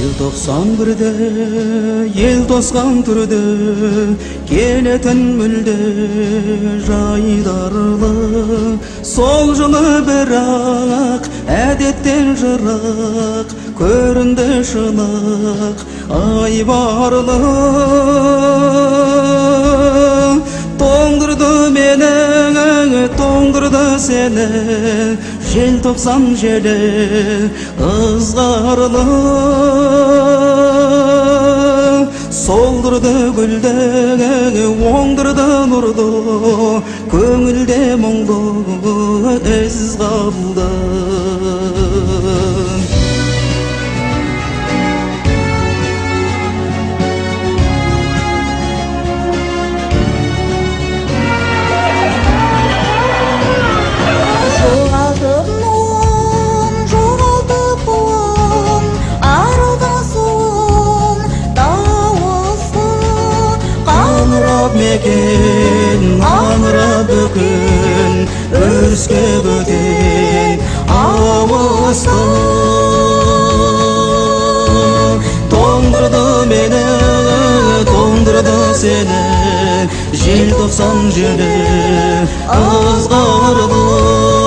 91'de ел тосқан түрде келетін мүлде жайдарлы сол жылы бірақ әдеттен жырақ көрінді шылық айбарлы тоңдырды мені тоңдырды сені желтоқсан желі ызғарлы солдырды гүлді оңдырды нұрды көңілде мұңды із қалды аңыра бүкін өріске бөтен ауысты тоңдырды мені тоңдырды сені желтоқсан желі ызғарлы